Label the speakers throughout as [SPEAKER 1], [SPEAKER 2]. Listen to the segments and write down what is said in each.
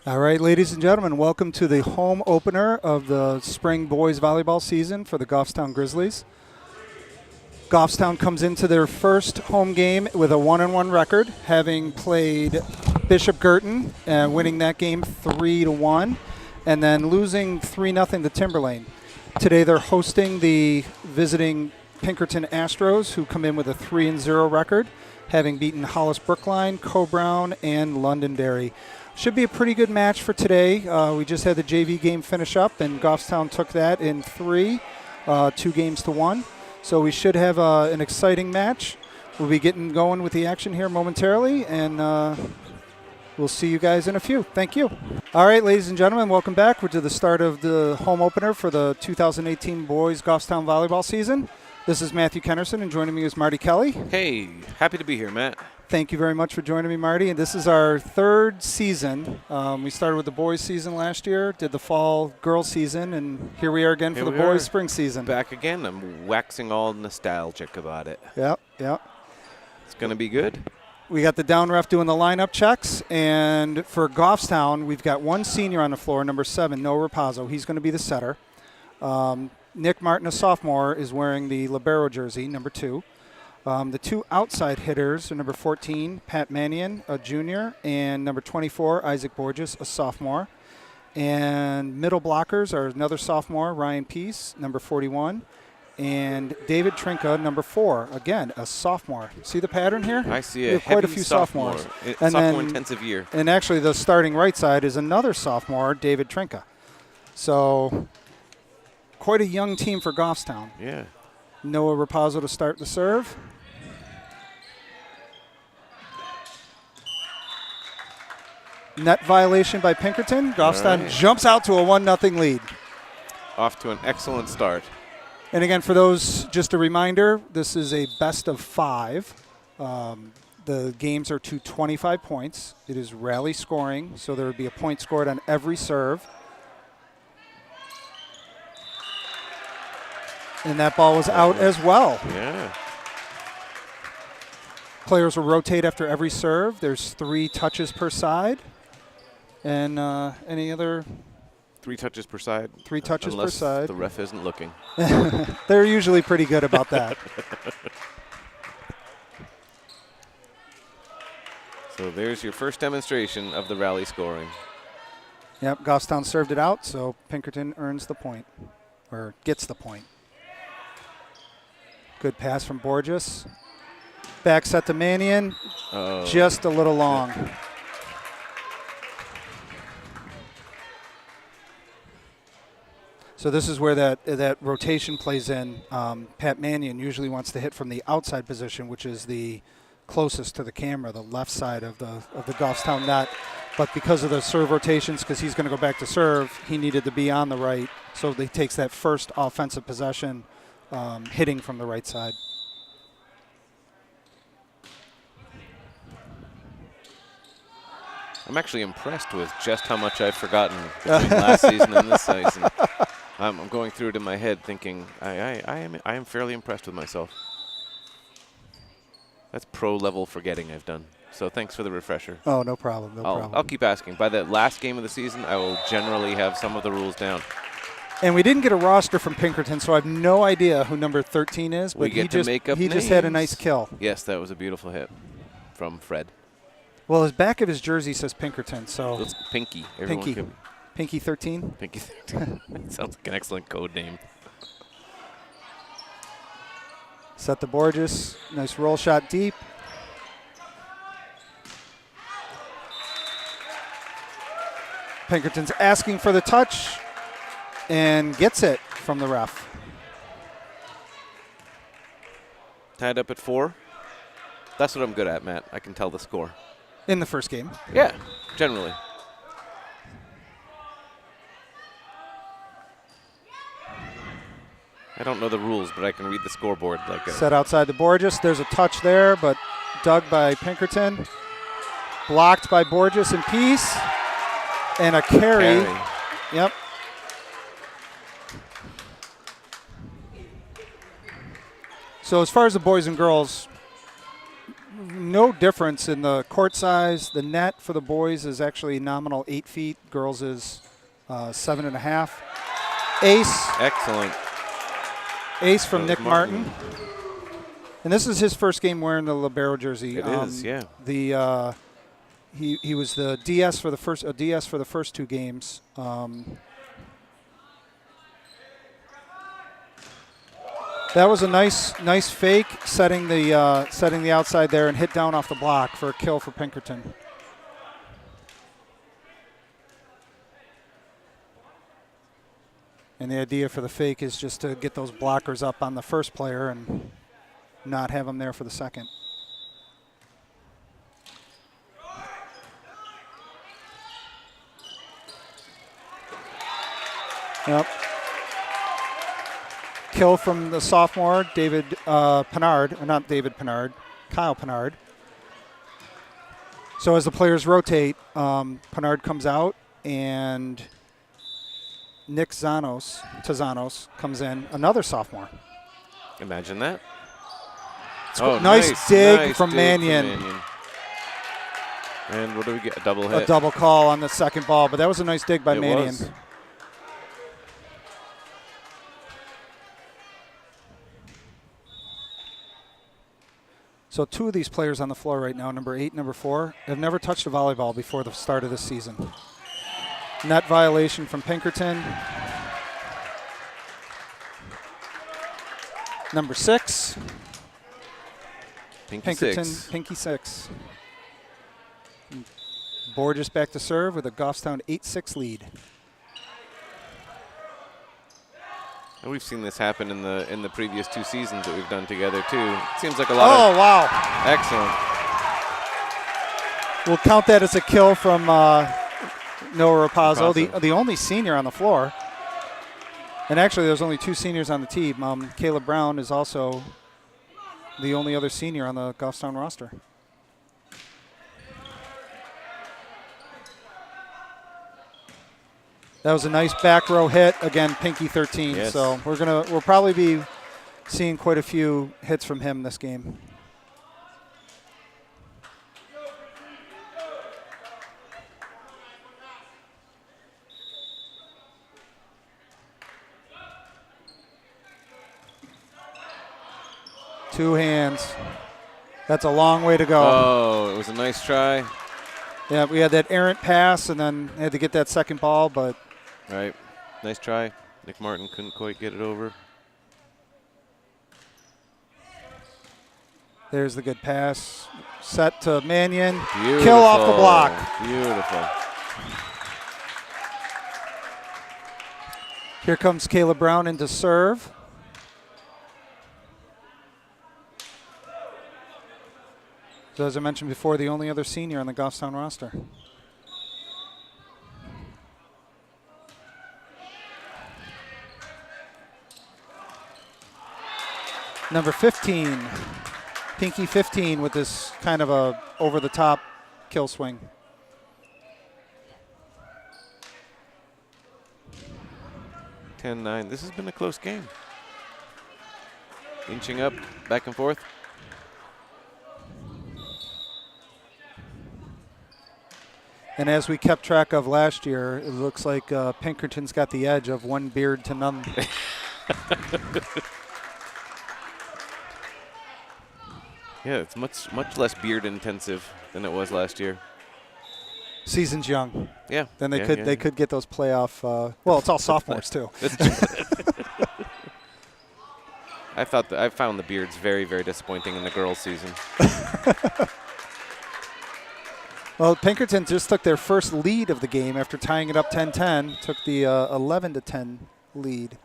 [SPEAKER 1] All right, ladies and gentlemen, welcome to the home opener of the spring boys volleyball season for the Goffstown Grizzlies. Goffstown comes into their first home game with a 1-1 record, having played Bishop Girton and winning that game 3-1, and then losing 3-0 to Timberlane. Today they're hosting the visiting Pinkerton Astros, who come in with a 3-0 record, having beaten Hollis Brookline, Co-Brown, and Londonderry. Should be a pretty good match for today. We just had the JV game finish up, and Goffstown took that in 2 games to 1. So we should have an exciting match. We'll be getting going with the action here momentarily, and we'll see you guys in a few. Thank you. All right, ladies and gentlemen, welcome back. We're to the start of the home opener for the 2018 boys Goffstown volleyball season. This is Matthew Kennerson, and joining me is Marty Kelly.
[SPEAKER 2] Hey, happy to be here, Matt.
[SPEAKER 1] Thank you very much for joining me, Marty. And this is our third season. We started with the boys season last year, did the fall girls season, and here we are again for the boys spring season.
[SPEAKER 2] Back again. I'm waxing all nostalgic about it.
[SPEAKER 1] Yep.
[SPEAKER 2] It's going to be good.
[SPEAKER 1] We got the down ref doing the lineup checks, and for Goffstown, we've got one senior on the floor, number 7, Noah Rapazzo. He's going to be the setter. Nick Martin, a sophomore, is wearing the libero jersey, number 2. The 2 outside hitters are number 14, Pat Mannion, a junior, and number 24, Isaac Borges, a sophomore. And middle blockers are another sophomore, Ryan Peace, number 41, and David Trinka, number 4, again, a sophomore. See the pattern here?
[SPEAKER 2] I see
[SPEAKER 1] quite a few sophomores.
[SPEAKER 2] Sophomore-intensive year.
[SPEAKER 1] And actually the starting right side is another sophomore, David Trinka. So quite a young team for Goffstown.
[SPEAKER 2] Yeah.
[SPEAKER 1] Noah Rapazzo to start the serve. Net violation by Pinkerton. Goffstown jumps out to a 1-0 lead.
[SPEAKER 2] Off to an excellent start.
[SPEAKER 1] And again, for those, just a reminder, this is a best of 5. The games are to 25 points. It is rally scoring, so there would be a point scored on every serve. And that ball was out as well.
[SPEAKER 2] Yeah.
[SPEAKER 1] Players will rotate after every serve. There's 3 touches per side. And any other?
[SPEAKER 2] 3 touches per side.
[SPEAKER 1] 3 touches per side.
[SPEAKER 2] Unless the ref isn't looking.
[SPEAKER 1] They're usually pretty good about that.
[SPEAKER 2] So there's your first demonstration of the rally scoring.
[SPEAKER 1] Yep, Goffstown served it out, so Pinkerton earns the point, or gets the point. Good pass from Borges. Back set to Mannion. Just a little long. So this is where that rotation plays in. Pat Mannion usually wants to hit from the outside position, which is the closest to the camera, the left side of the Goffstown net. But because of the serve rotations, because he's going to go back to serve, he needed to be on the right. So he takes that first offensive possession, hitting from the right side.
[SPEAKER 2] I'm actually impressed with just how much I've forgotten between last season and this season. I'm going through it in my head thinking, I am fairly impressed with myself. That's pro-level forgetting I've done. So thanks for the refresher.
[SPEAKER 1] Oh, no problem. No problem.
[SPEAKER 2] I'll keep asking. By the last game of the season, I will generally have some of the rules down.
[SPEAKER 1] And we didn't get a roster from Pinkerton, so I have no idea who number 13 is. But he just had a nice kill.
[SPEAKER 2] Yes, that was a beautiful hit from Fred.
[SPEAKER 1] Well, his back of his jersey says Pinkerton, so
[SPEAKER 2] it's Pinky.
[SPEAKER 1] Pinky 13.
[SPEAKER 2] Pinky 13. Sounds like an excellent code name.
[SPEAKER 1] Set to Borges. Nice roll shot deep. Pinkerton's asking for the touch and gets it from the ref.
[SPEAKER 2] Tied up at 4. That's what I'm good at, Matt. I can tell the score.
[SPEAKER 1] In the first game?
[SPEAKER 2] Yeah, generally. I don't know the rules, but I can read the scoreboard like a...
[SPEAKER 1] Set outside the Borges. There's a touch there, but dug by Pinkerton. Blocked by Borges and Peace. And a carry. Yep. So as far as the boys and girls, no difference in the court size. The net for the boys is actually nominal 8 feet. Girls is 7.5. Ace.
[SPEAKER 2] Excellent.
[SPEAKER 1] Ace from Nick Martin. And this is his first game wearing the libero jersey.
[SPEAKER 2] It is, yeah.
[SPEAKER 1] He was the DS for the first 2 games. That was a nice fake, setting the outside there and hit down off the block for a kill for Pinkerton. And the idea for the fake is just to get those blockers up on the first player and not have them there for the second. Yep. Kill from the sophomore, David Pinard, or not David Pinard, Kyle Pinard. So as the players rotate, Pinard comes out and Nick Tazanos comes in, another sophomore.
[SPEAKER 2] Imagine that.
[SPEAKER 1] Oh, nice dig from Mannion.
[SPEAKER 2] And what do we get? A double hit.
[SPEAKER 1] A double call on the second ball, but that was a nice dig by Mannion.
[SPEAKER 2] Was.
[SPEAKER 1] So 2 of these players on the floor right now, number 8 and number 4, have never touched a volleyball before the start of this season. Net violation from Pinkerton. Number 6. Pinkerton, Pinky 6. Borges back to serve with a Goffstown 8-6 lead.
[SPEAKER 2] And we've seen this happen in the previous 2 seasons that we've done together too. It seems like a lot.
[SPEAKER 1] Oh, wow!
[SPEAKER 2] Excellent.
[SPEAKER 1] We'll count that as a kill from Noah Rapazzo, the only senior on the floor. And actually, there's only 2 seniors on the team. Caleb Brown is also the only other senior on the Goffstown roster. That was a nice back row hit. Again, Pinky 13.
[SPEAKER 2] Yes.
[SPEAKER 1] So we'll probably be seeing quite a few hits from him this game. Two hands. That's a long way to go.
[SPEAKER 2] Oh, it was a nice try.
[SPEAKER 1] Yeah, we had that errant pass and then had to get that second ball, but.
[SPEAKER 2] Right. Nice try. Nick Martin couldn't quite get it over.
[SPEAKER 1] There's the good pass. Set to Mannion.
[SPEAKER 2] Beautiful.
[SPEAKER 1] Kill off the block.
[SPEAKER 2] Beautiful.
[SPEAKER 1] Here comes Caleb Brown into serve. So as I mentioned before, the only other senior on the Goffstown roster. Number 15, Pinky 15 with this kind of a over-the-top kill swing.
[SPEAKER 2] (10-9). This has been a close game. Inching up, back and forth.
[SPEAKER 1] And as we kept track of last year, it looks like Pinkerton's got the edge of 1 beard to none.
[SPEAKER 2] Yeah, it's much less beard intensive than it was last year.
[SPEAKER 1] Season's young.
[SPEAKER 2] Yeah.
[SPEAKER 1] Then they could get those playoff. Well, it's all sophomores too.
[SPEAKER 2] I found the beards very, very disappointing in the girls' season.
[SPEAKER 1] Well, Pinkerton just took their first lead of the game after tying it up 10-10. Took the 11-10 lead.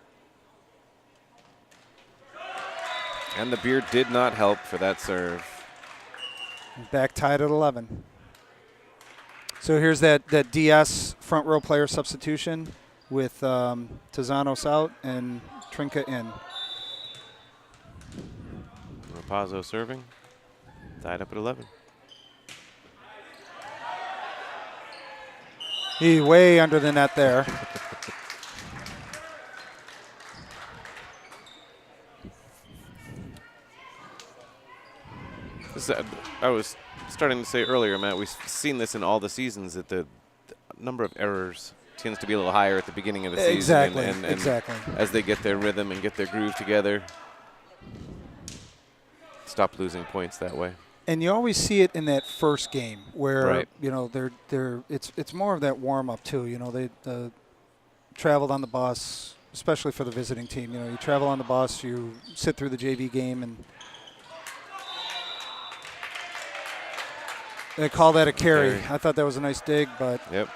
[SPEAKER 2] And the beard did not help for that serve.
[SPEAKER 1] Back tied at 11. So here's that DS front row player substitution with Tazanos out and Trinka in.
[SPEAKER 2] Rapazzo serving. Tied up at 11.
[SPEAKER 1] He way under the net there.
[SPEAKER 2] I was starting to say earlier, Matt, we've seen this in all the seasons that the number of errors tends to be a little higher at the beginning of the season.
[SPEAKER 1] Exactly,
[SPEAKER 2] And
[SPEAKER 1] exactly.
[SPEAKER 2] as they get their rhythm and get their groove together, stop losing points that way.
[SPEAKER 1] And you always see it in that first game where
[SPEAKER 2] Right.
[SPEAKER 1] you know it's more of that warm up too. You know, they traveled on the bus, especially for the visiting team. You know, you travel on the bus, you sit through the JV game, and they call that a carry. I thought that was a nice dig, but
[SPEAKER 2] Yep.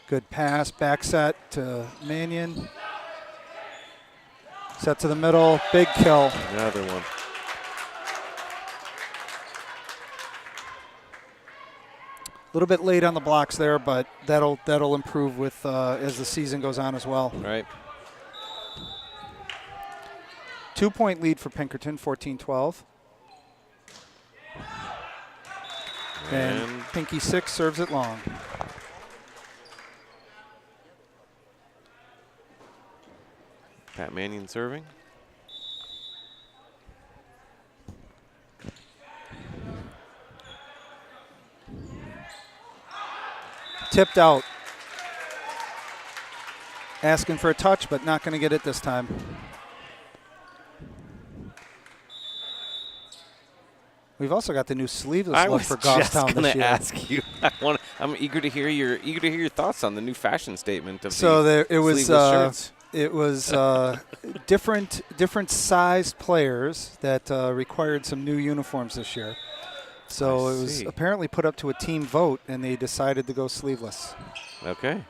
[SPEAKER 1] good pass, back set to Mannion. Set to the middle, big kill.
[SPEAKER 2] Another one.
[SPEAKER 1] A little bit late on the blocks there, but that'll improve with as the season goes on as well.
[SPEAKER 2] Right.
[SPEAKER 1] 2-point lead for Pinkerton, 14-12. And Pinky 6 serves it long.
[SPEAKER 2] Pat Mannion serving.
[SPEAKER 1] Tipped out. Asking for a touch, but not going to get it this time. We've also got the new sleeveless look for Goffstown this year.
[SPEAKER 2] I was just going to ask you. I'm eager to hear your thoughts on the new fashion statement of
[SPEAKER 1] sleeveless
[SPEAKER 2] shirts.
[SPEAKER 1] It was different sized players that required some new uniforms this year. So it was apparently put up to a team vote, and they decided to go sleeveless.
[SPEAKER 2] Okay.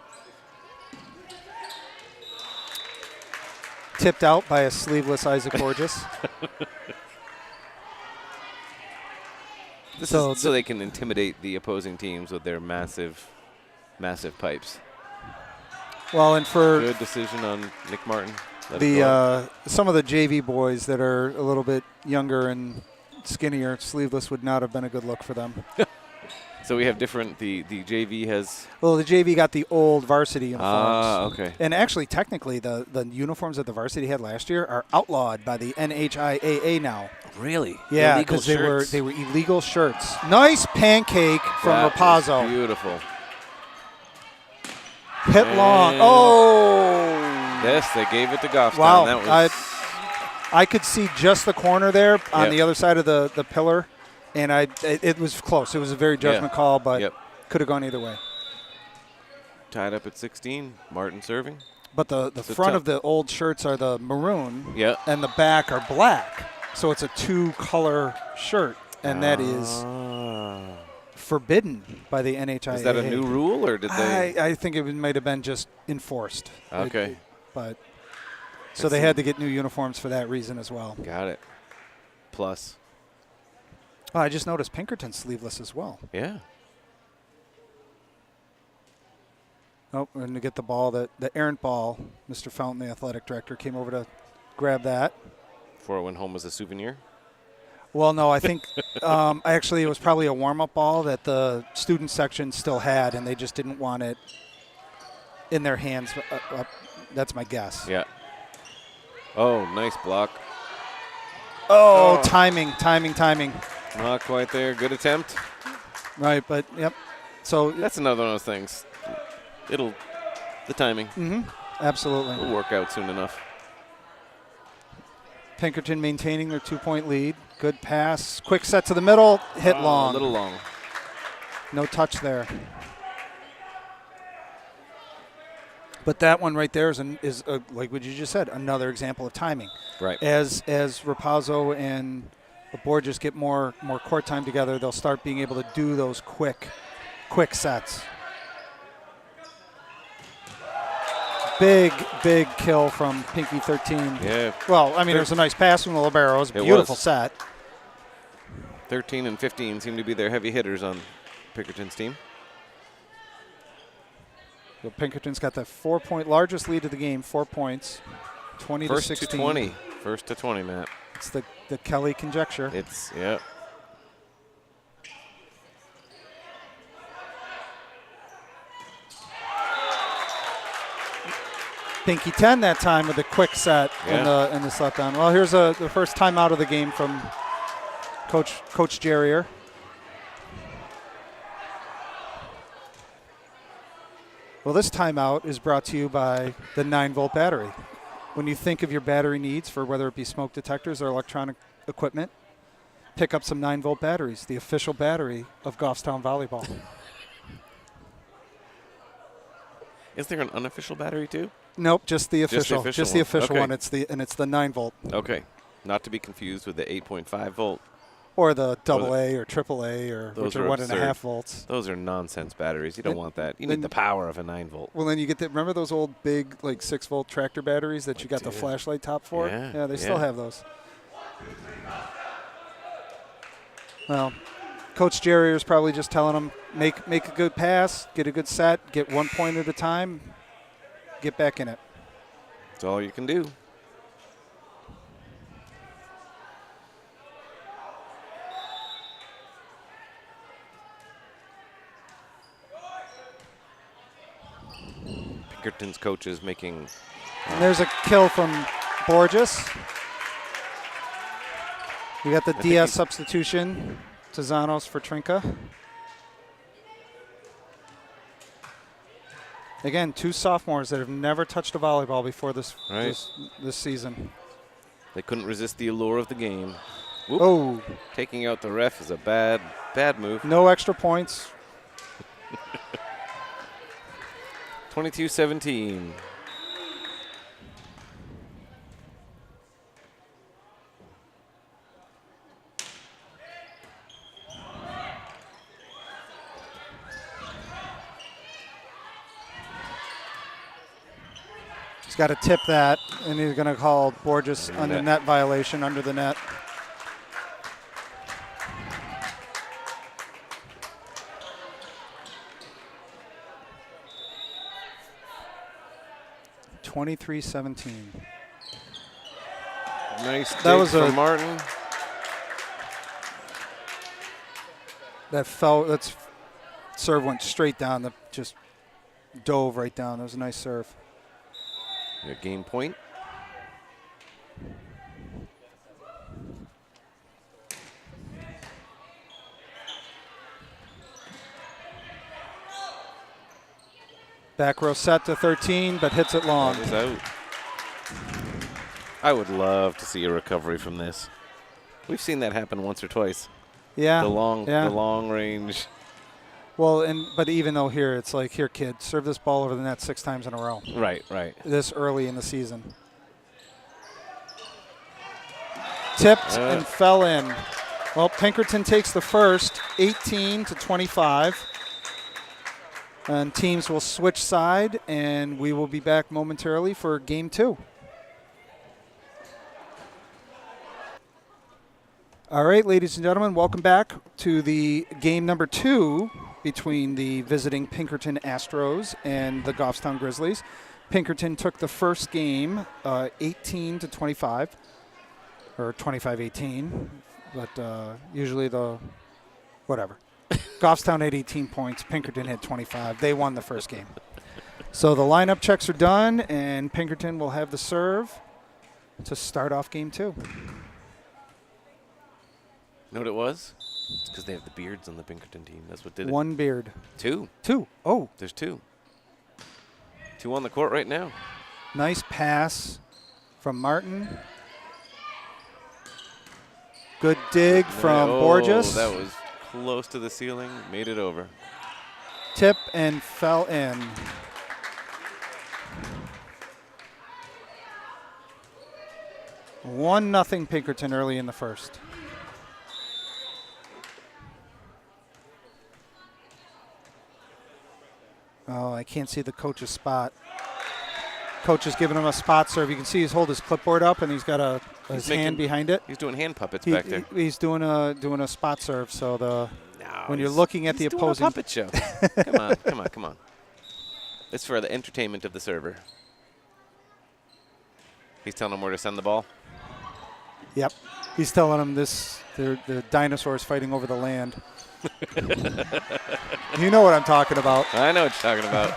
[SPEAKER 1] Tipped out by a sleeveless Isaac Borges.
[SPEAKER 2] So they can intimidate the opposing teams with their massive pipes.
[SPEAKER 1] Well, and for
[SPEAKER 2] good decision on Nick Martin.
[SPEAKER 1] Some of the JV boys that are a little bit younger and skinnier, sleeveless would not have been a good look for them.
[SPEAKER 2] So we have different. The JV has.
[SPEAKER 1] Well, the JV got the old varsity uniforms.
[SPEAKER 2] Ah, okay.
[SPEAKER 1] And actually, technically, the uniforms that the varsity had last year are outlawed by the NHIAA now.
[SPEAKER 2] Really?
[SPEAKER 1] Yeah, because they were illegal shirts. Nice pancake from Rapazzo.
[SPEAKER 2] Beautiful.
[SPEAKER 1] Hit long. Oh.
[SPEAKER 2] Yes, they gave it to Goffstown.
[SPEAKER 1] Wow.
[SPEAKER 2] That was
[SPEAKER 1] I could see just the corner there on the other side of the pillar, and it was close. It was a very judgment call, but could have gone either way.
[SPEAKER 2] Tied up at 16. Martin serving.
[SPEAKER 1] But the front of the old shirts are the maroon, and the back are black. So it's a two-color shirt, and that is forbidden by the NHIAA.
[SPEAKER 2] Is that a new rule, or did they?
[SPEAKER 1] I think it might have been just enforced.
[SPEAKER 2] Okay.
[SPEAKER 1] So they had to get new uniforms for that reason as well.
[SPEAKER 2] Got it. Plus.
[SPEAKER 1] Oh, I just noticed Pinkerton sleeveless as well.
[SPEAKER 2] Yeah.
[SPEAKER 1] Oh, we're going to get the ball, the errant ball. Mr. Fountain, the athletic director, came over to grab that.
[SPEAKER 2] Before it went home as a souvenir?
[SPEAKER 1] Well, no, I think actually it was probably a warm-up ball that the student section still had, and they just didn't want it in their hands. That's my guess.
[SPEAKER 2] Yeah. Oh, nice block.
[SPEAKER 1] Oh, timing.
[SPEAKER 2] Not quite there. Good attempt.
[SPEAKER 1] Right, but, yep. So
[SPEAKER 2] that's another one of those things. The timing.
[SPEAKER 1] Mm-hmm. Absolutely.
[SPEAKER 2] Will work out soon enough.
[SPEAKER 1] Pinkerton maintaining their 2-point lead. Good pass. Quick set to the middle. Hit long.
[SPEAKER 2] A little long.
[SPEAKER 1] No touch there. But that one right there is like what you just said, another example of timing.
[SPEAKER 2] Right.
[SPEAKER 1] As Rapazzo and Borges get more court time together, they'll start being able to do those quick sets. Big kill from Pinky 13.
[SPEAKER 2] Yeah.
[SPEAKER 1] Well, I mean, it was a nice pass from the libero. It was a beautiful set.
[SPEAKER 2] 13 and 15 seem to be their heavy hitters on Pinkerton's team.
[SPEAKER 1] So Pinkerton's got the 4-point largest lead of the game, 4 points, 20 to 16.
[SPEAKER 2] First to 20, Matt.
[SPEAKER 1] It's the Kelly conjecture.
[SPEAKER 2] Yeah.
[SPEAKER 1] Pinky 10 that time with a quick set in the slap down. Well, here's the first timeout of the game from Coach Jerrier. Well, this timeout is brought to you by the 9-volt battery. When you think of your battery needs for whether it be smoke detectors or electronic equipment, pick up some 9-volt batteries, the official battery of Goffstown Volleyball.
[SPEAKER 2] Is there an unofficial battery too?
[SPEAKER 1] Nope, just the official. Just the official one. It's the 9-volt.
[SPEAKER 2] Okay, not to be confused with the 8.5 volt.
[SPEAKER 1] Or the AA or AAA or which are 1.5 volts.
[SPEAKER 2] Those are nonsense batteries. You don't want that. You need the power of a 9-volt.
[SPEAKER 1] Well, then you get remember those old big 6-volt tractor batteries that you got the flashlight top for? Yeah, they still have those. Well, Coach Jerry is probably just telling them, make a good pass, get a good set, get 1 point at a time, get back in it.
[SPEAKER 2] That's all you can do. Pinkerton's coach is making.
[SPEAKER 1] And there's a kill from Borges. We got the DS substitution. Tizanos for Trinka. Again, 2 sophomores that have never touched a volleyball before this season.
[SPEAKER 2] They couldn't resist the allure of the game. Whoop.
[SPEAKER 1] Oh.
[SPEAKER 2] Taking out the ref is a bad move.
[SPEAKER 1] No extra points.
[SPEAKER 2] 22-17.
[SPEAKER 1] He's got to tip that, and he's going to call Borges under net violation under the net. (23-17).
[SPEAKER 2] Nice dig from Martin.
[SPEAKER 1] That serve went straight down. Just dove right down. That was a nice serve.
[SPEAKER 2] A game point.
[SPEAKER 1] Back row set to 13, but hits it long.
[SPEAKER 2] That is out. I would love to see a recovery from this. We've seen that happen once or twice.
[SPEAKER 1] Yeah.
[SPEAKER 2] The long range.
[SPEAKER 1] Well, but even though here it's like, here, kid, serve this ball over the net 6 times in a row.
[SPEAKER 2] Right.
[SPEAKER 1] This early in the season. Tipped and fell in. Well, Pinkerton takes the first, 18-25. And teams will switch side, and we will be back momentarily for game 2. All right, ladies and gentlemen, welcome back to the game number 2 between the visiting Pinkerton Astros and the Goffstown Grizzlies. Pinkerton took the first game 18-25, or 25-18, but usually whatever. Goffstown had 18 points. Pinkerton had 25. They won the first game. So the lineup checks are done, and Pinkerton will have the serve to start off game 2.
[SPEAKER 2] Know what it was? It's because they have the beards on the Pinkerton team. That's what did it.
[SPEAKER 1] 1 beard.
[SPEAKER 2] 2.
[SPEAKER 1] 2. Oh.
[SPEAKER 2] There's 2. 2 on the court right now.
[SPEAKER 1] Nice pass from Martin. Good dig from Borges.
[SPEAKER 2] That was close to the ceiling. Made it over.
[SPEAKER 1] Tip and fell in. One nothing Pinkerton early in the first. Oh, I can't see the coach's spot. Coach is giving him a spot serve. You can see he's holding his clipboard up, and he's got his hand behind it.
[SPEAKER 2] He's doing hand puppets back there.
[SPEAKER 1] He's doing a spot serve. So when you're looking at the opposing
[SPEAKER 2] puppet show. Come on. It's for the entertainment of the server. He's telling him where to send the ball.
[SPEAKER 1] Yep, he's telling him the dinosaurs fighting over the land. You know what I'm talking about.
[SPEAKER 2] I know what you're talking about.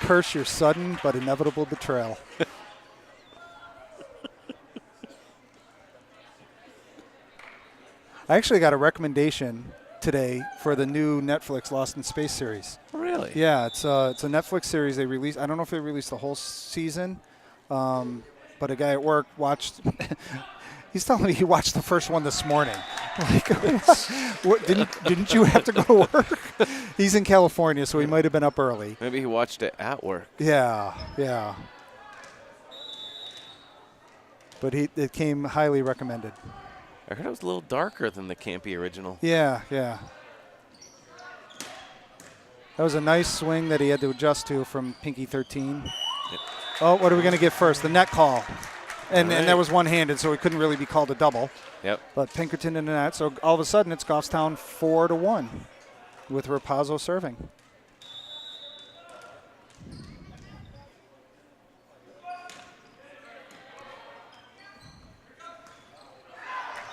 [SPEAKER 1] curse your sudden but inevitable betrayal. I actually got a recommendation today for the new Netflix Lost in Space series.
[SPEAKER 2] Really?
[SPEAKER 1] Yeah, it's a Netflix series they released. I don't know if they released the whole season, but a guy at work watched. He's telling me he watched the first one this morning. Like, what, didn't you have to go to work? He's in California, so he might have been up early.
[SPEAKER 2] Maybe he watched it at work.
[SPEAKER 1] Yeah. But it came highly recommended.
[SPEAKER 2] I heard it was a little darker than the campy original.
[SPEAKER 1] Yeah. That was a nice swing that he had to adjust to from Pinky 13.
[SPEAKER 2] Yep.
[SPEAKER 1] Oh, what are we going to get first? The net call. And
[SPEAKER 2] Right.
[SPEAKER 1] and that was one-handed, so it couldn't really be called a double.
[SPEAKER 2] Yep.
[SPEAKER 1] But Pinkerton in the net. So all of a sudden, it's Goffstown 4-1 with Rapazzo serving.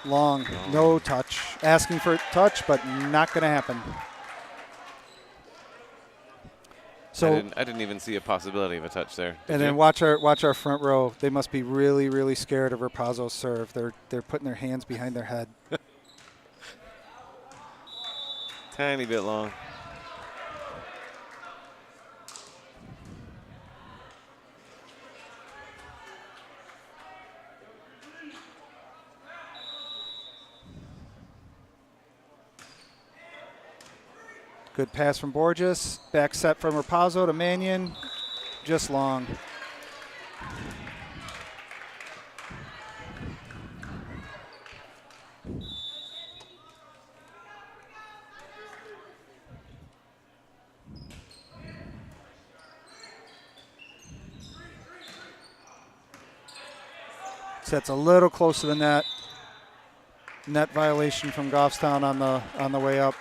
[SPEAKER 1] Long, no touch. Asking for a touch, but not going to happen. So
[SPEAKER 2] I didn't even see a possibility of a touch there.
[SPEAKER 1] and then watch our front row. They must be really, really scared of Rapazzo's serve. They're putting their hands behind their head.
[SPEAKER 2] Tiny bit long.
[SPEAKER 1] Good pass from Borges. Back set from Rapazzo to Mannion. Just long. Sets a little close to the net. Net violation from Goffstown on the way up.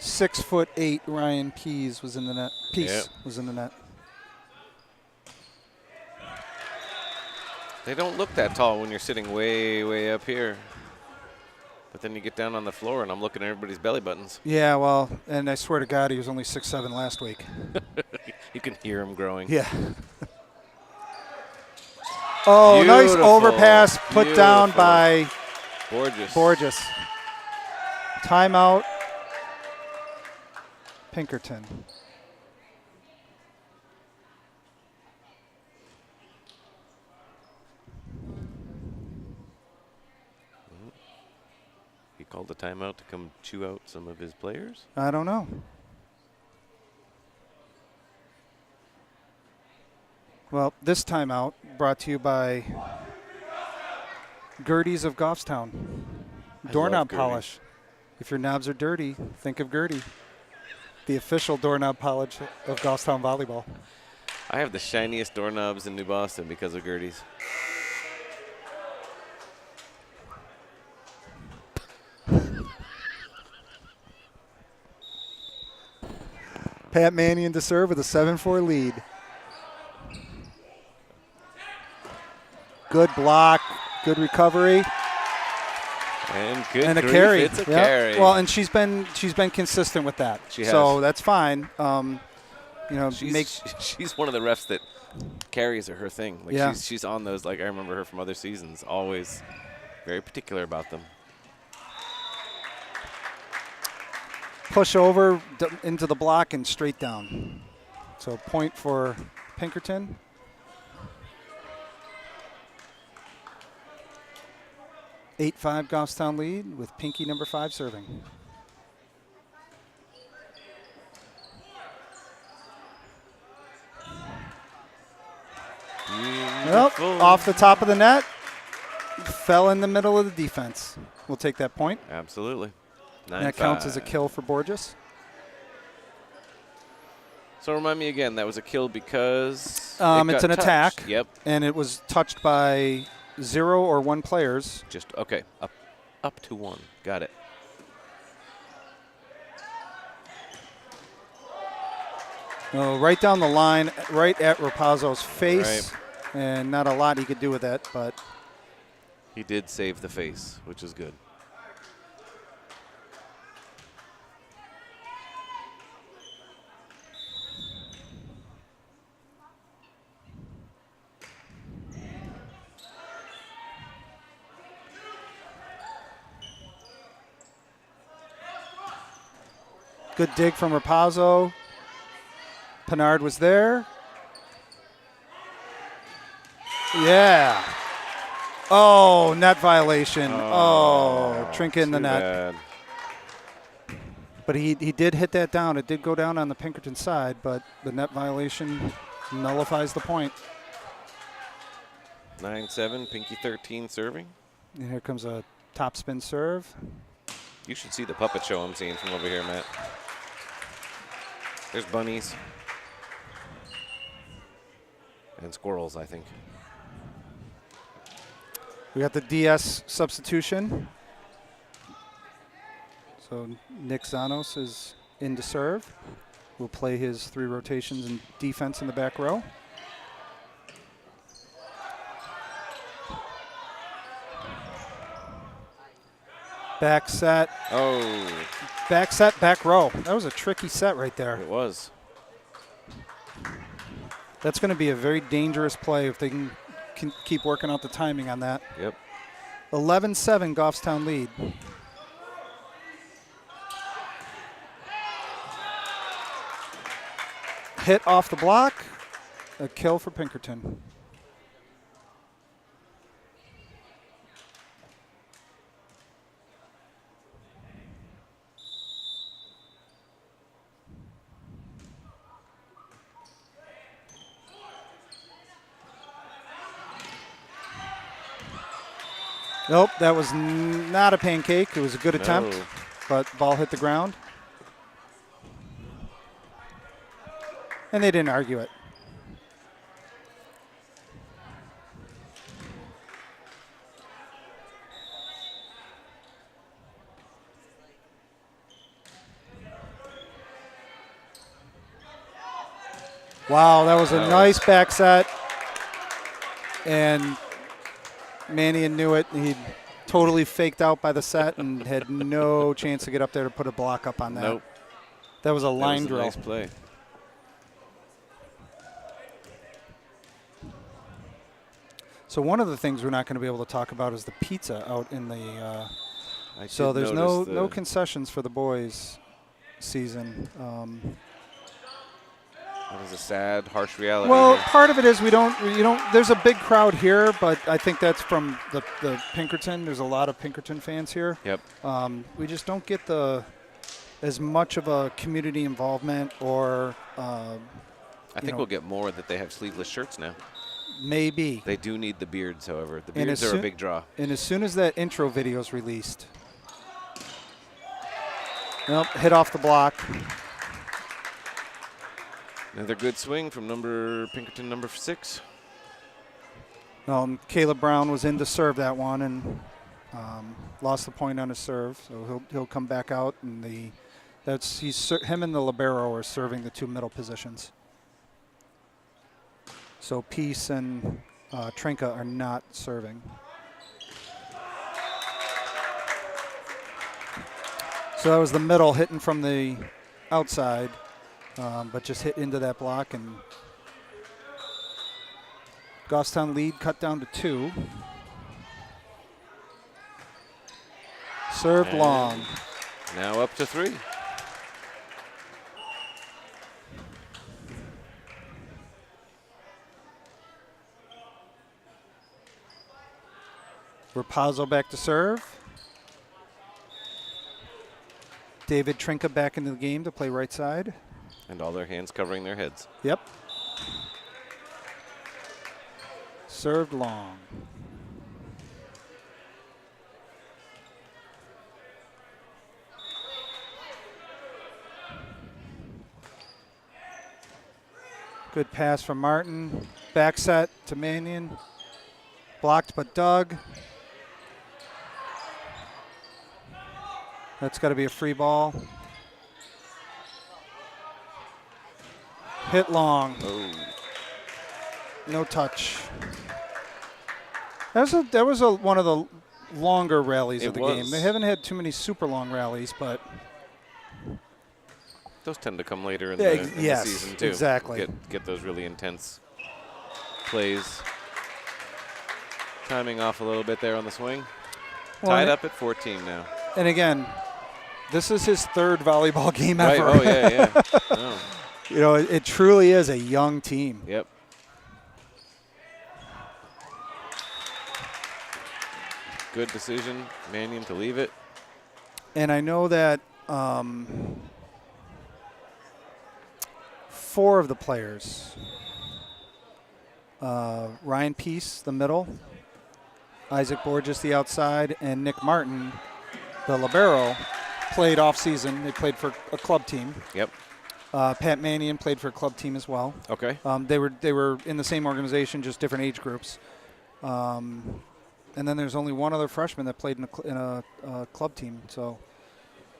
[SPEAKER 1] 6'8" Ryan Pease was in the net. Was in the net.
[SPEAKER 2] They don't look that tall when you're sitting way, way up here. But then you get down on the floor, and I'm looking at everybody's belly buttons.
[SPEAKER 1] Yeah, well, and I swear to God, he was only 6'7" last week.
[SPEAKER 2] You can hear him growing.
[SPEAKER 1] Yeah. Oh, nice
[SPEAKER 2] Beautiful.
[SPEAKER 1] overpass put down by
[SPEAKER 2] Borges.
[SPEAKER 1] Timeout. Pinkerton.
[SPEAKER 2] He called a timeout to come chew out some of his players?
[SPEAKER 1] I don't know. Well, this timeout brought to you by Gertie's of Goffstown. Doorknob polish. If your knobs are dirty, think of Gertie. The official doorknob polish of Goffstown Volleyball.
[SPEAKER 2] I have the shiniest doorknobs in New Boston because of Gertie's.
[SPEAKER 1] Pat Mannion to serve with a 7-4 lead. Good block, good recovery.
[SPEAKER 2] And good
[SPEAKER 1] And a
[SPEAKER 2] grief,
[SPEAKER 1] carry.
[SPEAKER 2] it's a carry.
[SPEAKER 1] Well, and she's been consistent with that.
[SPEAKER 2] She has.
[SPEAKER 1] So that's fine.
[SPEAKER 2] She's one of the refs that carries her thing. Like
[SPEAKER 1] Yeah.
[SPEAKER 2] she's on those. Like I remember her from other seasons. Always very particular about them.
[SPEAKER 1] Push over into the block and straight down. So point for Pinkerton. (8-5) Goffstown lead with Pinky number 5 serving. Well, off the top of the net, fell in the middle of the defense. We'll take that point.
[SPEAKER 2] Absolutely.
[SPEAKER 1] And that counts as a kill for Borges.
[SPEAKER 2] So remind me again, that was a kill because
[SPEAKER 1] It's an
[SPEAKER 2] touched.
[SPEAKER 1] attack.
[SPEAKER 2] Yep.
[SPEAKER 1] And it was touched by 0 or 1 players.
[SPEAKER 2] Just okay. Up to 1. Got it.
[SPEAKER 1] Right down the line, right at Rapazzo's face. Right. And not a lot he could do with that, but
[SPEAKER 2] he did save the face, which is good.
[SPEAKER 1] Good dig from Rapazzo. Pinard was there. Yeah. Oh, net violation. Oh, Trinket in the net.
[SPEAKER 2] Bad.
[SPEAKER 1] But he did hit that down. It did go down on the Pinkerton side, but the net violation nullifies the point.
[SPEAKER 2] 9-7, Pinky 13 serving.
[SPEAKER 1] And here comes a topspin serve.
[SPEAKER 2] You should see the puppet show I'm seeing from over here, Matt. There's bunnies. And squirrels, I think.
[SPEAKER 1] We got the DS substitution. So Nick Zanos is in to serve. Will play his 3 rotations and defense in the back row. Back set.
[SPEAKER 2] Oh.
[SPEAKER 1] Back set, back row. That was a tricky set right there.
[SPEAKER 2] It was.
[SPEAKER 1] That's going to be a very dangerous play if they can keep working out the timing on that.
[SPEAKER 2] Yep.
[SPEAKER 1] 11-7 Goffstown lead. Hit off the block. A kill for Pinkerton. Nope, that was not a pancake. It was a good attempt, but ball hit the ground. And they didn't argue it. Wow, that was a nice back set. And Mannion knew it. He totally faked out by the set and had no chance to get up there to put a block up on that.
[SPEAKER 2] Nope.
[SPEAKER 1] That was a line drill.
[SPEAKER 2] Nice play.
[SPEAKER 1] So one of the things we're not going to be able to talk about is the pizza out in the. So there's no concessions for the boys' season.
[SPEAKER 2] That was a sad, harsh reality.
[SPEAKER 1] Well,
[SPEAKER 2] here.
[SPEAKER 1] part of it is we don't. There's a big crowd here, but I think that's from the Pinkerton. There's a lot of Pinkerton fans here.
[SPEAKER 2] Yep.
[SPEAKER 1] We just don't get as much of a community involvement or.
[SPEAKER 2] I think we'll get more that they have sleeveless shirts now.
[SPEAKER 1] Maybe.
[SPEAKER 2] They do need the beards, however. The beards are a big draw.
[SPEAKER 1] And as soon as that intro video is released. Nope, hit off the block.
[SPEAKER 2] Another good swing from Pinkerton number 6.
[SPEAKER 1] Caleb Brown was in to serve that one and lost the point on his serve, so he'll come back out, and him and the libero are serving the 2 middle positions. So Peace and Trinka are not serving. So that was the middle hitting from the outside, but just hit into that block, and Goffstown lead cut down to 2. Served
[SPEAKER 2] and
[SPEAKER 1] long.
[SPEAKER 2] Now up to 3.
[SPEAKER 1] Rapazzo back to serve. David Trinka back into the game to play right side.
[SPEAKER 2] And all their hands covering their heads.
[SPEAKER 1] Yep. Served long. Good pass from Martin. Back set to Mannion. Blocked but dug. That's got to be a free ball. Hit long.
[SPEAKER 2] Oh.
[SPEAKER 1] No touch. That was one of the longer rallies of the game. They haven't had too many super long rallies, but
[SPEAKER 2] those tend to come later in the season too.
[SPEAKER 1] Exactly.
[SPEAKER 2] Get those really intense plays. Timing off a little bit there on the swing. Tied up at 14 now.
[SPEAKER 1] And again, This is his third volleyball game
[SPEAKER 2] Right.
[SPEAKER 1] ever.
[SPEAKER 2] Oh, yeah. Oh.
[SPEAKER 1] You know, it truly is a young team.
[SPEAKER 2] Yep. Good decision, Mannion, to leave it.
[SPEAKER 1] And I know that 4 of the players, Ryan Peace, the middle, Isaac Borges, the outside, and Nick Martin, the libero, played off-season. They played for a club team.
[SPEAKER 2] Yep.
[SPEAKER 1] Pat Mannion played for a club team as well.
[SPEAKER 2] Okay.
[SPEAKER 1] They were in the same organization, just different age groups. And then there's only one other freshman that played in a club team. So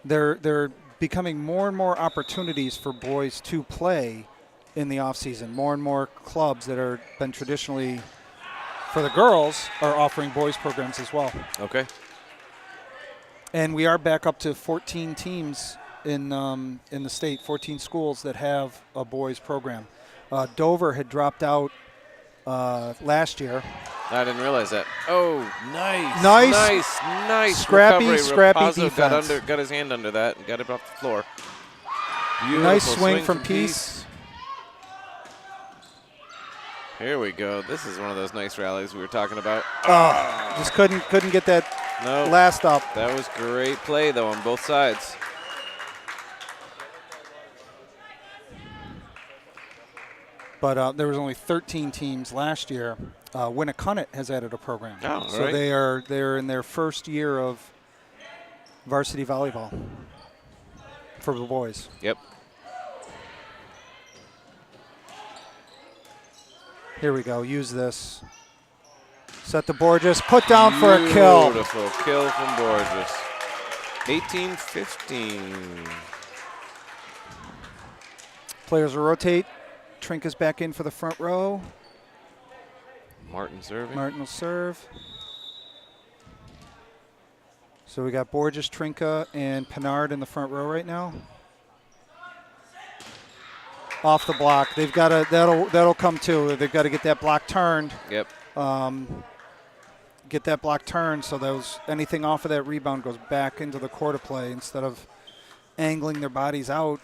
[SPEAKER 1] they're becoming more and more opportunities for boys to play in the off season. More and more clubs that are been traditionally for the girls are offering boys programs as well.
[SPEAKER 2] Okay.
[SPEAKER 1] And we are back up to 14 teams in the state, 14 schools that have a boys program. Dover had dropped out last year.
[SPEAKER 2] I didn't realize that. Oh, nice. Nice.
[SPEAKER 1] Scrappy
[SPEAKER 2] Rapazzo
[SPEAKER 1] defense.
[SPEAKER 2] got his hand under that and got it off the floor. Beautiful
[SPEAKER 1] Nice swing from Peace.
[SPEAKER 2] Here we go. This is one of those nice rallies we were talking about.
[SPEAKER 1] Just couldn't get that last up.
[SPEAKER 2] That was great play, though, on both sides.
[SPEAKER 1] But there was only 13 teams last year. Winnicott has added a program.
[SPEAKER 2] Oh,
[SPEAKER 1] so
[SPEAKER 2] right.
[SPEAKER 1] they're in their first year of varsity volleyball for the boys.
[SPEAKER 2] Yep.
[SPEAKER 1] Here we go. Use this. Set to Borges. Put down for a kill.
[SPEAKER 2] Beautiful kill from Borges. 18-15.
[SPEAKER 1] Players will rotate. Trinka's back in for the front row.
[SPEAKER 2] Martin serving.
[SPEAKER 1] Martin will serve. So we got Borges, Trinka, and Pinard in the front row right now. Off the block. They've got to that'll come too. They've got to get that block turned.
[SPEAKER 2] Yep.
[SPEAKER 1] Get that block turned so anything off of that rebound goes back into the court of play instead of angling their bodies out.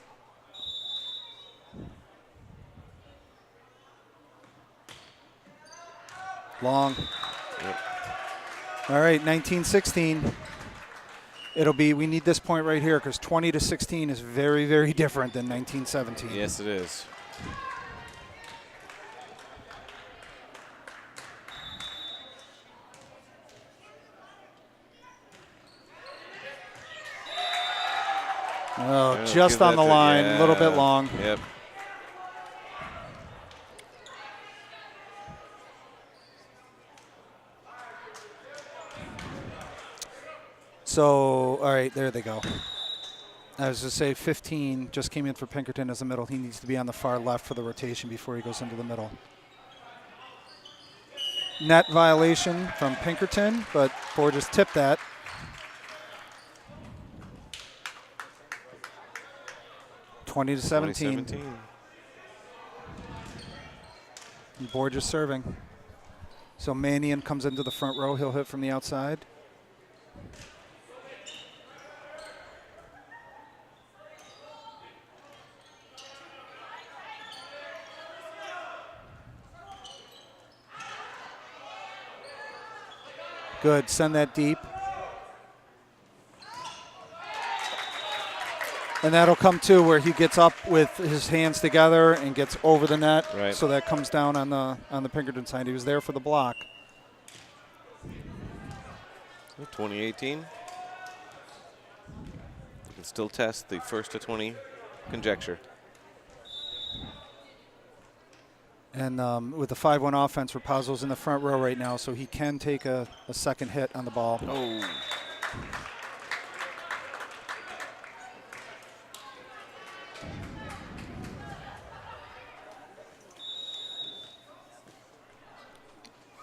[SPEAKER 1] Long.
[SPEAKER 2] Yep.
[SPEAKER 1] All right, 19-16. We need this point right here because 20-16 is very, very different than 19-17.
[SPEAKER 2] Yes, it is.
[SPEAKER 1] Oh, just on the line, a little bit long.
[SPEAKER 2] Yep.
[SPEAKER 1] So, all right, there they go. I was going to say 15 just came in for Pinkerton as a middle. He needs to be on the far left for the rotation before he goes into the middle. Net violation from Pinkerton, but Borges tipped that. (20 to 17). Borges serving. So Mannion comes into the front row. He'll hit from the outside. Good. Send that deep. And that'll come too where he gets up with his hands together and gets over the net.
[SPEAKER 2] Right.
[SPEAKER 1] So that comes down on the Pinkerton side. He was there for the block.
[SPEAKER 2] 2018. You can still test the 1st to 20 conjecture.
[SPEAKER 1] And with the 5-1 offense, Rapazzo's in the front row right now, so he can take a second hit on the ball.
[SPEAKER 2] Oh.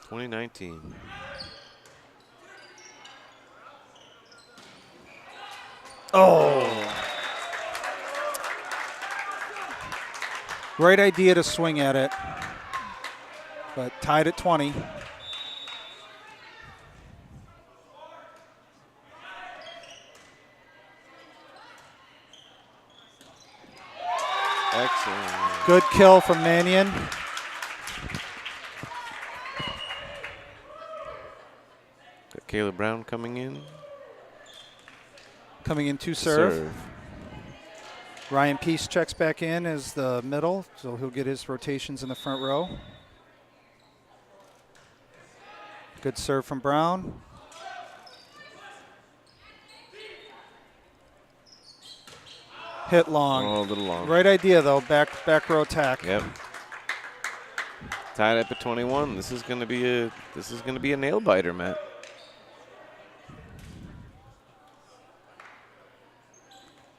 [SPEAKER 2] (2019).
[SPEAKER 1] Oh. Great idea to swing at it, but tied at 20.
[SPEAKER 2] Excellent.
[SPEAKER 1] Good kill from Mannion.
[SPEAKER 2] Got Caleb Brown coming in.
[SPEAKER 1] Coming in to serve. Ryan Peace checks back in as the middle, so he'll get his rotations in the front row. Good serve from Brown. Hit long.
[SPEAKER 2] Oh, a little long.
[SPEAKER 1] Right idea though. Back row attack.
[SPEAKER 2] Yep. Tied up at 21. This is going to be a nail biter, Matt.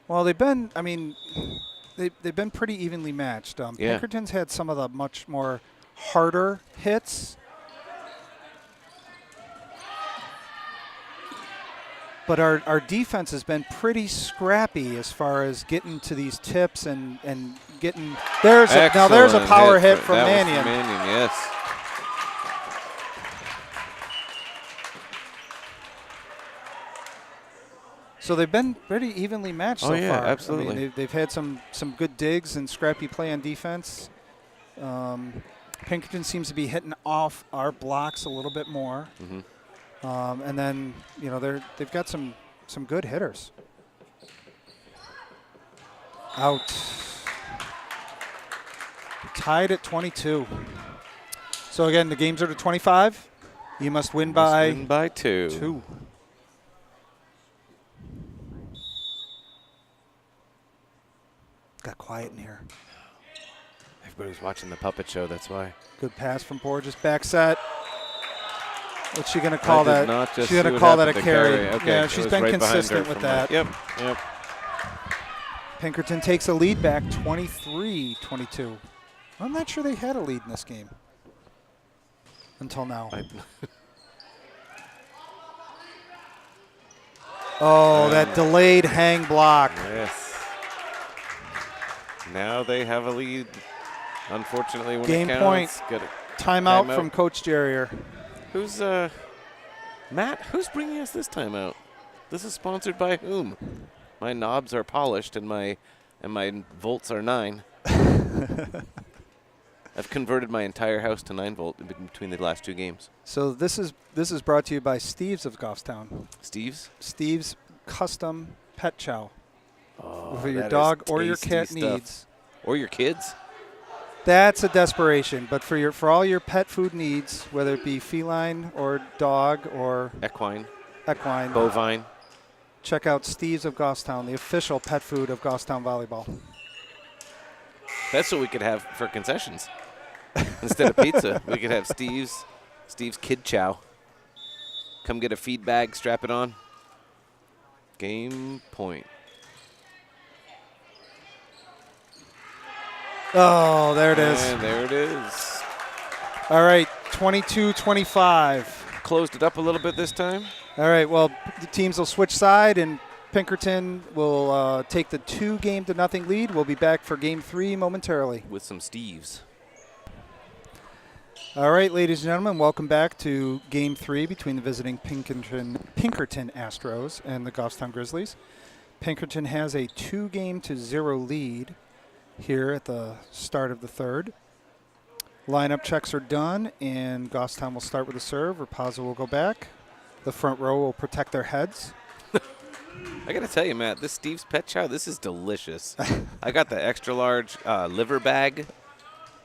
[SPEAKER 1] Well, they've been pretty evenly matched.
[SPEAKER 2] Yeah.
[SPEAKER 1] Pinkerton's had some of the much more harder hits. But our defense has been pretty scrappy as far as getting to these tips and getting. There's a power hit from Mannion.
[SPEAKER 2] Mannion, yes.
[SPEAKER 1] So they've been pretty evenly matched so far.
[SPEAKER 2] Absolutely.
[SPEAKER 1] I mean, they've had some good digs and scrappy play on defense. Pinkerton seems to be hitting off our blocks a little bit more.
[SPEAKER 2] Mm-hmm.
[SPEAKER 1] And then, they've got some good hitters. Out. Tied at 22. So again, the games are to 25. You must win by 2. Got quiet in here.
[SPEAKER 2] Everybody was watching the puppet show, that's why.
[SPEAKER 1] Good pass from Borges. Back set. What's she going to call that?
[SPEAKER 2] She's
[SPEAKER 1] going to call that a carry.
[SPEAKER 2] Okay.
[SPEAKER 1] Yeah, she's been
[SPEAKER 2] right
[SPEAKER 1] consistent with that.
[SPEAKER 2] Yep.
[SPEAKER 1] Pinkerton takes a lead back 23-22. I'm not sure they had a lead in this game until now. That delayed hang block.
[SPEAKER 2] Yes. Now they have a lead. Unfortunately, when
[SPEAKER 1] game
[SPEAKER 2] it
[SPEAKER 1] counts,
[SPEAKER 2] point.
[SPEAKER 1] Timeout from Coach Jerrier.
[SPEAKER 2] Who's Matt? Who's bringing us this timeout? This is sponsored by whom? My knobs are polished and my volts are 9. I've converted my entire house to 9 volt in between the last 2 games.
[SPEAKER 1] So this is brought to you by Steve's of Goffstown. Steve's custom pet chow. For your dog or your cat needs.
[SPEAKER 2] Or your kids.
[SPEAKER 1] That's a desperation, but for all your pet food needs, whether it be feline or dog or
[SPEAKER 2] equine,
[SPEAKER 1] bovine, check out Steve's of Goffstown, the official pet food of Goffstown Volleyball.
[SPEAKER 2] That's what we could have for concessions. Instead of pizza, we could have Steve's Kid Chow. Come get a feed bag, strap it on. Game point.
[SPEAKER 1] Oh, there it is.
[SPEAKER 2] And there it is.
[SPEAKER 1] All right, 22-25.
[SPEAKER 2] Closed it up a little bit this time.
[SPEAKER 1] All right, well, the teams will switch side, and Pinkerton will take the 2-0 lead. We'll be back for Game 3 momentarily.
[SPEAKER 2] With some Steves.
[SPEAKER 1] All right, ladies and gentlemen, welcome back to Game 3 between the visiting Pinkerton Astros and the Goffstown Grizzlies. Pinkerton has a 2-0 lead here at the start of the third. Lineup checks are done, and Goffstown will start with a serve. Rapaza will go back. The front row will protect their heads.
[SPEAKER 2] I got to tell you, Matt, this Steve's Pet Chow, this is delicious. I got the extra large liver bag.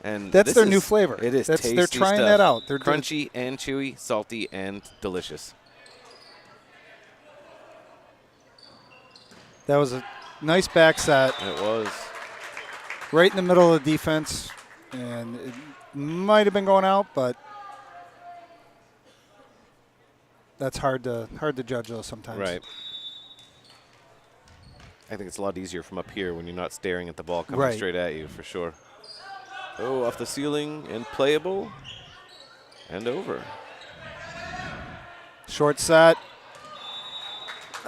[SPEAKER 2] And
[SPEAKER 1] that's their new flavor.
[SPEAKER 2] It is tasty.
[SPEAKER 1] They're trying
[SPEAKER 2] stuff.
[SPEAKER 1] that out. They're
[SPEAKER 2] crunchy and chewy, salty and delicious.
[SPEAKER 1] That was a nice back set.
[SPEAKER 2] It was.
[SPEAKER 1] Right in the middle of the defense, and it might have been going out, but that's hard to judge those sometimes.
[SPEAKER 2] Right. I think it's a lot easier from up here when you're not staring at the ball coming straight at you, for sure. Oh, off the ceiling and playable and over.
[SPEAKER 1] Short set.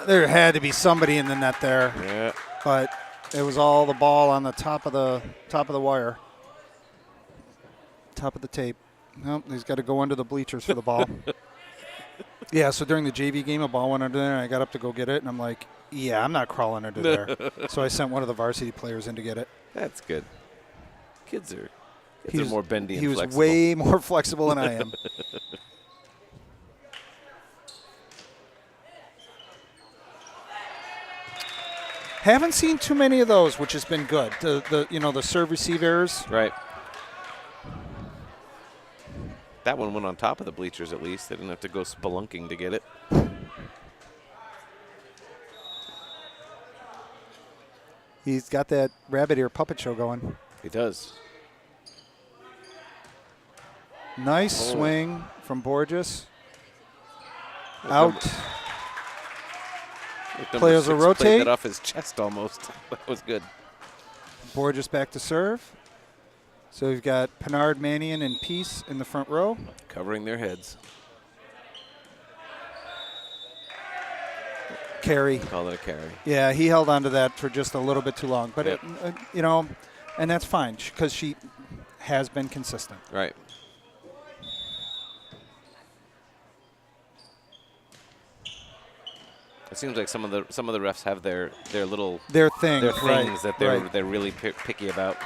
[SPEAKER 1] There had to be somebody in the net there.
[SPEAKER 2] Yeah.
[SPEAKER 1] But it was all the ball on the top of the wire. Top of the tape. Nope, he's got to go under the bleachers for the ball. Yeah, so during the JV game, a ball went under there, and I got up to go get it, and I'm like, yeah, I'm not crawling under there. So I sent one of the varsity players in to get it.
[SPEAKER 2] That's good. Kids are more bendy and
[SPEAKER 1] he was
[SPEAKER 2] flexible.
[SPEAKER 1] way more flexible than I am. Haven't seen too many of those, which has been good. The serve receive errors.
[SPEAKER 2] Right. That one went on top of the bleachers at least. They didn't have to go spelunking to get it.
[SPEAKER 1] He's got that rabbit ear puppet show going.
[SPEAKER 2] He does.
[SPEAKER 1] Nice swing from Borges. Out. Players will rotate.
[SPEAKER 2] Played that off his chest almost. That was good.
[SPEAKER 1] Borges back to serve. So we've got Pinard, Mannion, and Peace in the front row.
[SPEAKER 2] Covering their heads.
[SPEAKER 1] Carry.
[SPEAKER 2] Call it a carry.
[SPEAKER 1] Yeah, he held on to that for just a little bit too long. But,
[SPEAKER 2] Yep.
[SPEAKER 1] And that's fine because she has been consistent.
[SPEAKER 2] Right. It seems like some of the refs have their little
[SPEAKER 1] their things
[SPEAKER 2] that they're really picky about.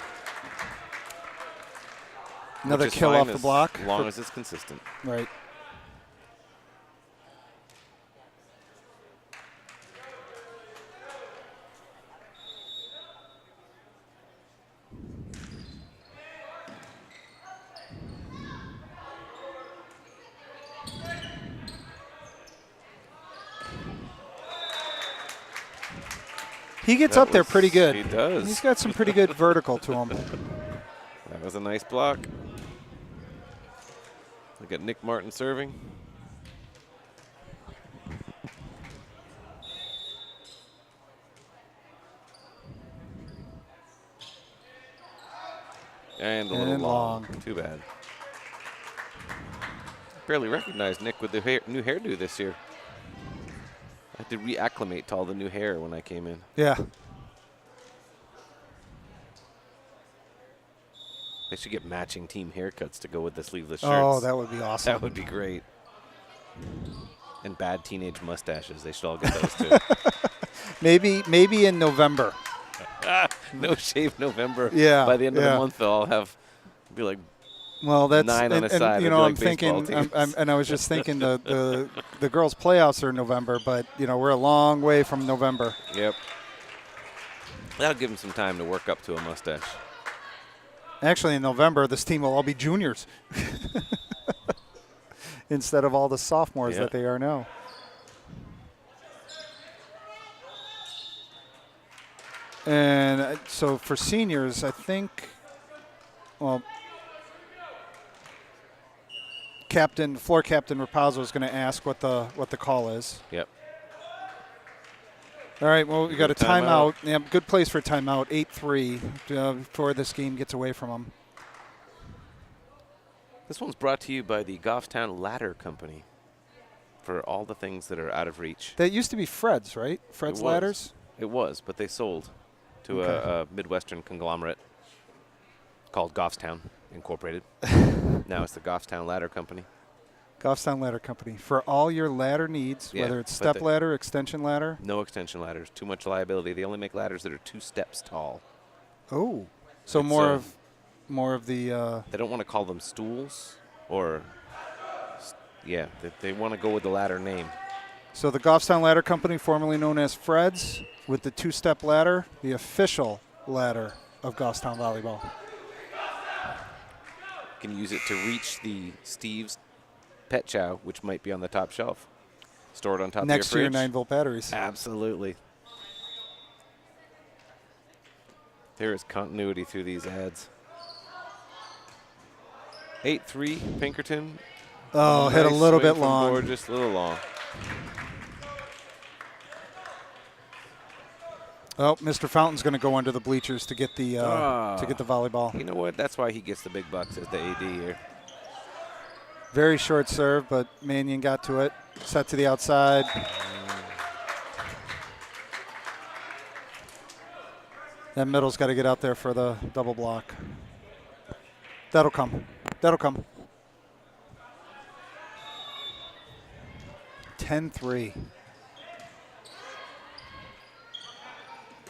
[SPEAKER 1] Another kill off the block.
[SPEAKER 2] As long as it's consistent.
[SPEAKER 1] Right. He gets up there pretty good.
[SPEAKER 2] He does.
[SPEAKER 1] He's got some pretty good vertical to him.
[SPEAKER 2] That was a nice block. Look at Nick Martin serving. And a little long. Too bad. Barely recognized Nick with the new hairdo this year. I had to reacclimate to all the new hair when I came in.
[SPEAKER 1] Yeah.
[SPEAKER 2] They should get matching team haircuts to go with the sleeveless shirts.
[SPEAKER 1] Oh, that would be awesome.
[SPEAKER 2] That would be great. And bad teenage mustaches. They should all get those too.
[SPEAKER 1] Maybe in November.
[SPEAKER 2] No shave November.
[SPEAKER 1] Yeah.
[SPEAKER 2] By the end of the month, they'll be like.
[SPEAKER 1] Well, that's
[SPEAKER 2] 9 on a side.
[SPEAKER 1] I'm thinking, and I was just thinking the girls' playoffs are in November, but we're a long way from November.
[SPEAKER 2] Yep. That'll give them some time to work up to a mustache.
[SPEAKER 1] Actually, in November, this team will all be juniors instead of all the sophomores that they are now. And so for seniors, I think, floor captain Rapazzo is going to ask what the call is.
[SPEAKER 2] Yep.
[SPEAKER 1] All right, well, we got a timeout. Yeah, good place for a timeout, 8-3, before this game gets away from them.
[SPEAKER 2] This one's brought to you by the Goffstown Ladder Company for all the things that are out of reach.
[SPEAKER 1] That used to be Fred's, right? Fred's Ladders?
[SPEAKER 2] It was, but they sold to a Midwestern conglomerate called Goffstown Incorporated. Now it's the Goffstown Ladder Company.
[SPEAKER 1] Goffstown Ladder Company. For all your ladder needs, whether it's step ladder, extension ladder?
[SPEAKER 2] No extension ladders. Too much liability. They only make ladders that are 2 steps tall.
[SPEAKER 1] Oh. So more of the...
[SPEAKER 2] They don't want to call them stools or... Yeah, they want to go with the ladder name.
[SPEAKER 1] So the Goffstown Ladder Company, formerly known as Fred's, with the 2-step ladder, the official ladder of Goffstown Volleyball.
[SPEAKER 2] You can use it to reach the Steve's Pet Chow, which might be on the top shelf. Stored on top
[SPEAKER 1] next
[SPEAKER 2] of your fridge.
[SPEAKER 1] Next to your 9-volt batteries.
[SPEAKER 2] Absolutely. There is continuity through these ads. 8-3, Pinkerton.
[SPEAKER 1] Oh, hit a little bit long.
[SPEAKER 2] Just a little long.
[SPEAKER 1] Oh, Mr. Fountain's going to go under the bleachers to get the volleyball.
[SPEAKER 2] You know what? That's why he gets the big bucks as the AD here.
[SPEAKER 1] Very short serve, but Mannion got to it. Set to the outside. That middle's got to get out there for the double block. That'll come. That'll come. 10-3.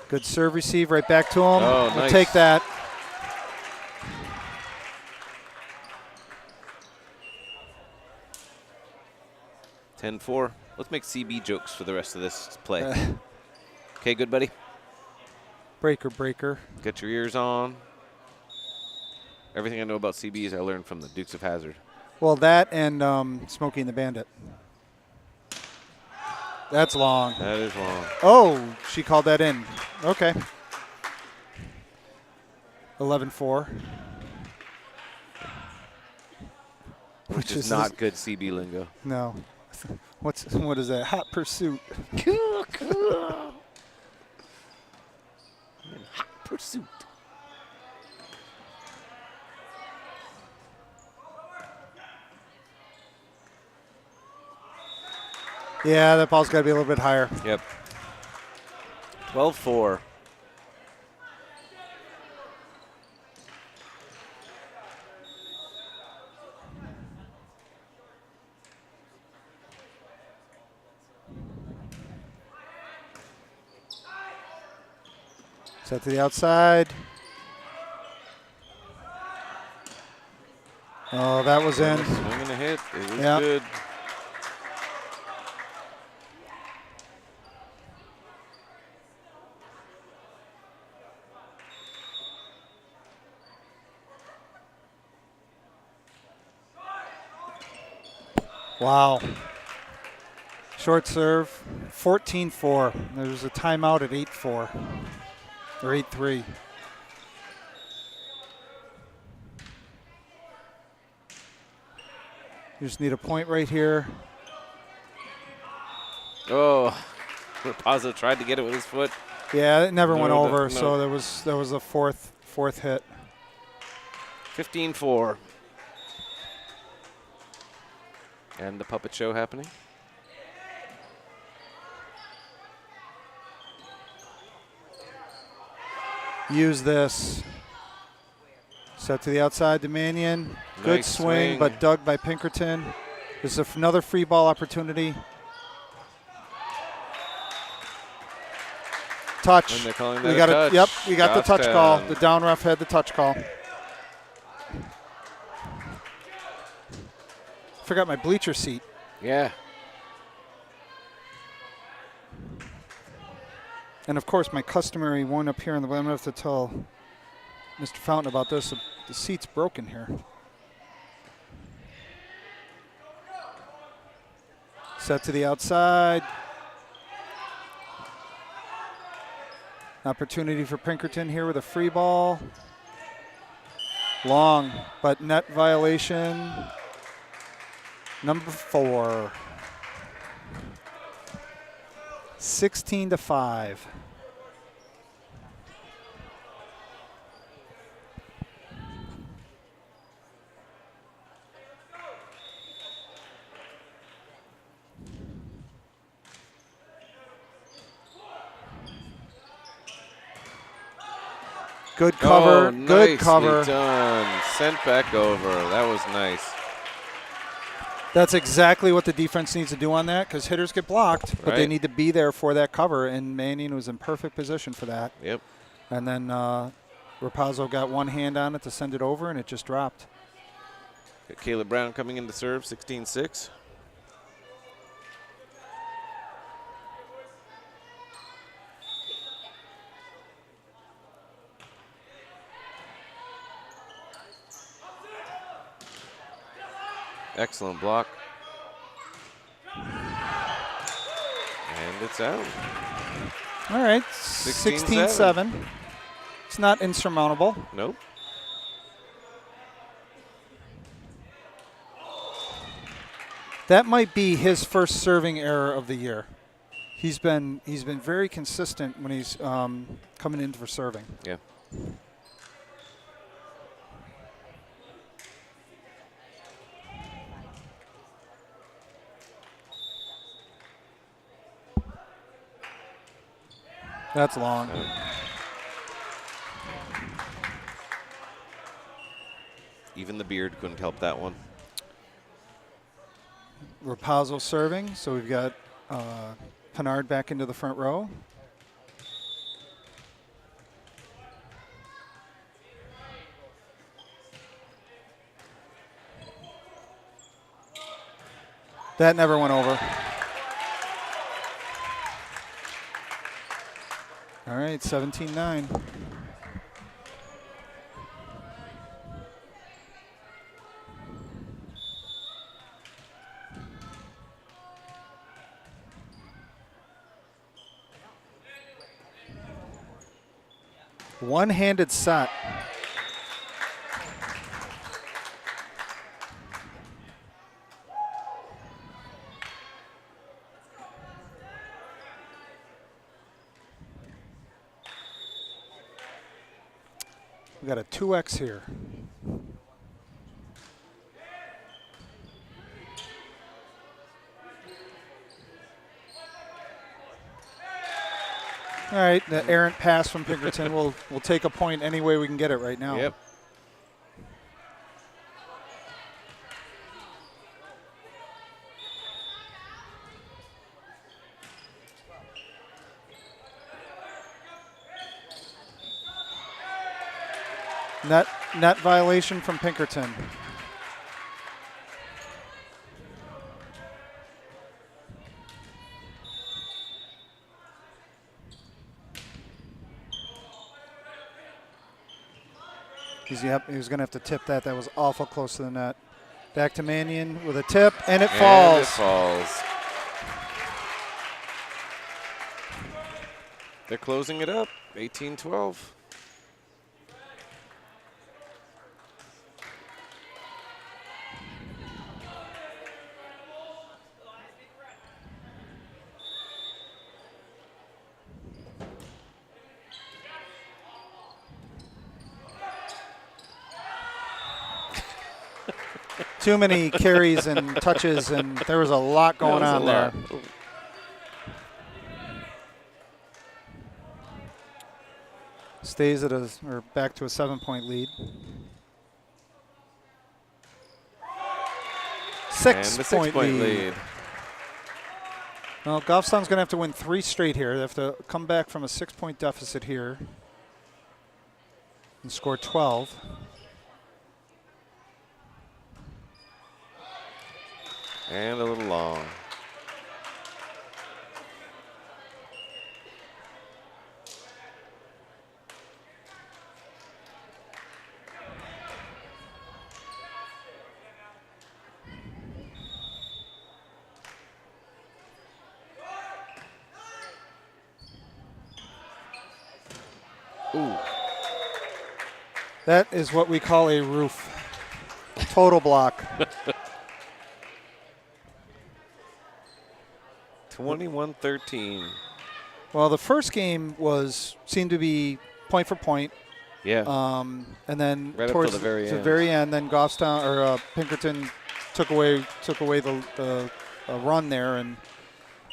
[SPEAKER 1] Good serve receive right back to him.
[SPEAKER 2] Oh,
[SPEAKER 1] we'll
[SPEAKER 2] nice.
[SPEAKER 1] take that.
[SPEAKER 2] 10-4. Let's make CB jokes for the rest of this play. Okay, good, buddy?
[SPEAKER 1] Breaker.
[SPEAKER 2] Get your ears on. Everything I know about CBs I learned from the Dukes of Hazzard.
[SPEAKER 1] Well, that and Smokey and the Bandit. That's long.
[SPEAKER 2] That is long.
[SPEAKER 1] Oh, she called that in. Okay. 11-4.
[SPEAKER 2] Which is not good CB lingo.
[SPEAKER 1] No. What is that? Hot pursuit.
[SPEAKER 2] Hot pursuit.
[SPEAKER 1] Yeah, that ball's got to be a little bit higher.
[SPEAKER 2] Yep. 12-4.
[SPEAKER 1] Set to the outside. Oh, that was in.
[SPEAKER 2] Swing and a hit. It was
[SPEAKER 1] Yep.
[SPEAKER 2] good.
[SPEAKER 1] Wow. Short serve, 14-4. There was a timeout at 8-4 or 8-3. You just need a point right here.
[SPEAKER 2] Oh, Rapazo tried to get it with his foot.
[SPEAKER 1] Yeah, it never went
[SPEAKER 2] No,
[SPEAKER 1] over,
[SPEAKER 2] no.
[SPEAKER 1] so there was a fourth hit.
[SPEAKER 2] 15-4. And the puppet show happening.
[SPEAKER 1] Use this. Set to the outside, Domanion. Good
[SPEAKER 2] Nice
[SPEAKER 1] swing,
[SPEAKER 2] swing.
[SPEAKER 1] but dug by Pinkerton. This is another free ball opportunity. Touch.
[SPEAKER 2] And they're calling that
[SPEAKER 1] We
[SPEAKER 2] a
[SPEAKER 1] got
[SPEAKER 2] touch.
[SPEAKER 1] Yep, we got the touch call.
[SPEAKER 2] Goffstown.
[SPEAKER 1] The down ref had the touch call. Forgot my bleacher seat.
[SPEAKER 2] Yeah.
[SPEAKER 1] And of course, my customary one up here in the. I'm gonna have to tell Mr. Fountain about this. The seat's broken here. Set to the outside. Opportunity for Pinkerton here with a free ball. Long, but net violation. Number 4. 16-5. Good cover.
[SPEAKER 2] Oh,
[SPEAKER 1] Good
[SPEAKER 2] nicely
[SPEAKER 1] cover.
[SPEAKER 2] done. Sent back over. That was nice.
[SPEAKER 1] That's exactly what the defense needs to do on that because hitters get blocked, but they
[SPEAKER 2] Right.
[SPEAKER 1] need to be there for that cover, and Mannion was in perfect position for that.
[SPEAKER 2] Yep.
[SPEAKER 1] And then Rapazo got one hand on it to send it over, and it just dropped.
[SPEAKER 2] Got Caleb Brown coming in to serve, 16-6. Excellent block. And it's out.
[SPEAKER 1] All right,
[SPEAKER 2] 16-7.
[SPEAKER 1] 16-7. It's not insurmountable.
[SPEAKER 2] Nope.
[SPEAKER 1] That might be his first serving error of the year. He's been very consistent when he's coming in for serving.
[SPEAKER 2] Yeah.
[SPEAKER 1] That's long.
[SPEAKER 2] Even the beard couldn't help that one.
[SPEAKER 1] Rapazo serving, so we've got Pinard back into the front row. That never went over. All right, 17-9. One-handed set. We got a 2X here. All right, the errant pass from Pinkerton. We'll take a point any way we can get it right now.
[SPEAKER 2] Yep.
[SPEAKER 1] Net violation from Pinkerton. He was going to have to tip that. That was awful close to the net. Back to Mannion with a tip, and it falls.
[SPEAKER 2] And it falls. They're closing it up, 18-12.
[SPEAKER 1] Too many carries and touches, and there was a lot going on there. Stays at back to a 7-point lead. 6-point lead. Well, Goffstown's going to have to win 3 straight here. They have to come back from a 6-point deficit here and score 12.
[SPEAKER 2] And a little long. Ooh.
[SPEAKER 1] That is what we call a roof. Total block.
[SPEAKER 2] 21-13.
[SPEAKER 1] Well, the first game seemed to be point for point.
[SPEAKER 2] Yeah.
[SPEAKER 1] And then
[SPEAKER 2] right
[SPEAKER 1] towards
[SPEAKER 2] up to the
[SPEAKER 1] very end, then Goffstown or Pinkerton took away the run there and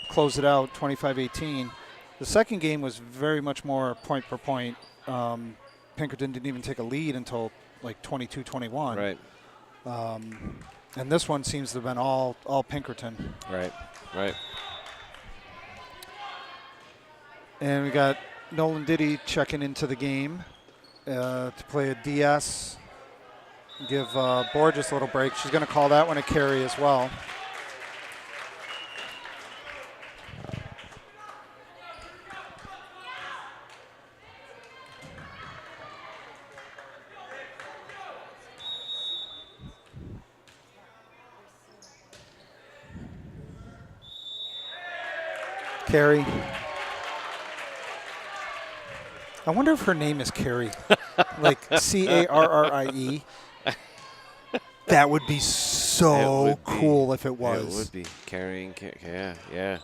[SPEAKER 1] closed it out 25-18. The second game was very much more point per point. Pinkerton didn't even take a lead until like 22-21.
[SPEAKER 2] Right.
[SPEAKER 1] And this one seems to have been all Pinkerton.
[SPEAKER 2] Right. Right.
[SPEAKER 1] And we got Nolan Diddy checking into the game to play a DS. Give Borges a little break. She's going to call that one a carry as well. Carrie. I wonder if her name is Carrie, like Carrie. That would be so cool if it was.
[SPEAKER 2] It would be carrying. Yeah.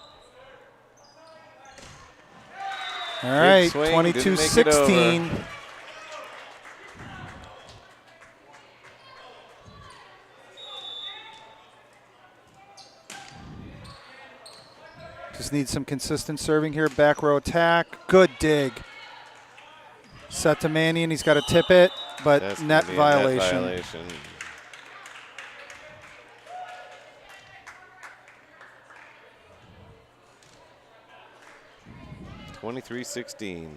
[SPEAKER 1] All right, 22-16. Just need some consistent serving here. Back row attack. Good dig. Set to Manny, and he's got to tip it, but net violation.
[SPEAKER 2] 23-16.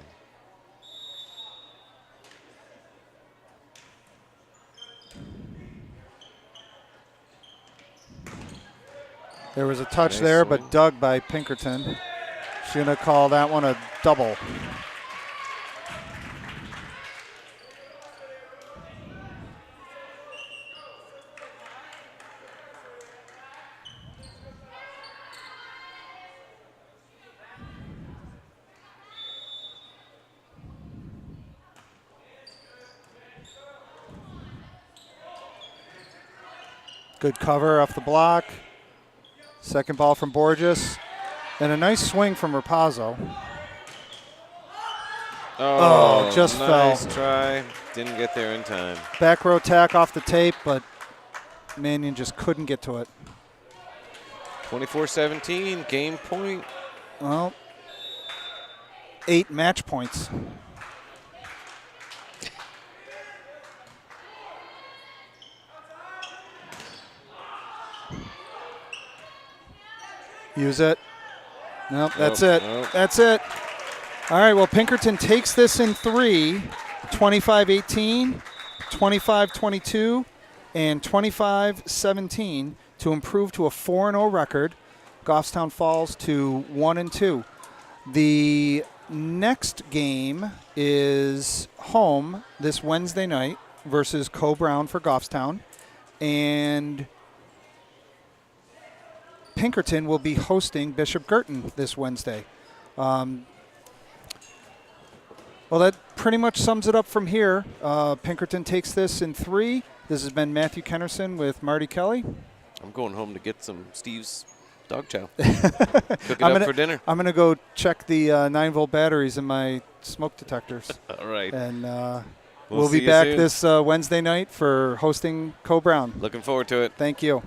[SPEAKER 1] There was a touch
[SPEAKER 2] Nice
[SPEAKER 1] there,
[SPEAKER 2] swing.
[SPEAKER 1] but dug by Pinkerton. She's going to call that one a double. Good cover off the block. Second ball from Borges. And a nice swing from Rapazzo. Oh, just
[SPEAKER 2] nice
[SPEAKER 1] fell.
[SPEAKER 2] try. Didn't get there in time.
[SPEAKER 1] Back row tack off the tape, but Mannion just couldn't get to it.
[SPEAKER 2] 24-17, game point.
[SPEAKER 1] Well, 8 match points. Use it. Nope, that's it.
[SPEAKER 2] Nope.
[SPEAKER 1] That's it. All right, well, Pinkerton takes this in 3, 25-18, 25-22, and 25-17 to improve to a 4-0 record. Goffstown falls to 1-2. The next game is home this Wednesday night versus Co-Brown for Goffstown. And Pinkerton will be hosting Bishop Girton this Wednesday. Well, that pretty much sums it up from here. Pinkerton takes this in 3. This has been Matthew Kennerson with Marty Kelly.
[SPEAKER 2] I'm going home to get some Steve's dog chow. Cook it up for dinner.
[SPEAKER 1] I'm going to go check the 9-volt batteries in my smoke detectors.
[SPEAKER 2] All right.
[SPEAKER 1] And
[SPEAKER 2] We'll
[SPEAKER 1] be
[SPEAKER 2] see you
[SPEAKER 1] back
[SPEAKER 2] soon.
[SPEAKER 1] this Wednesday night for hosting Co-Brown.
[SPEAKER 2] Looking forward to it.
[SPEAKER 1] Thank you.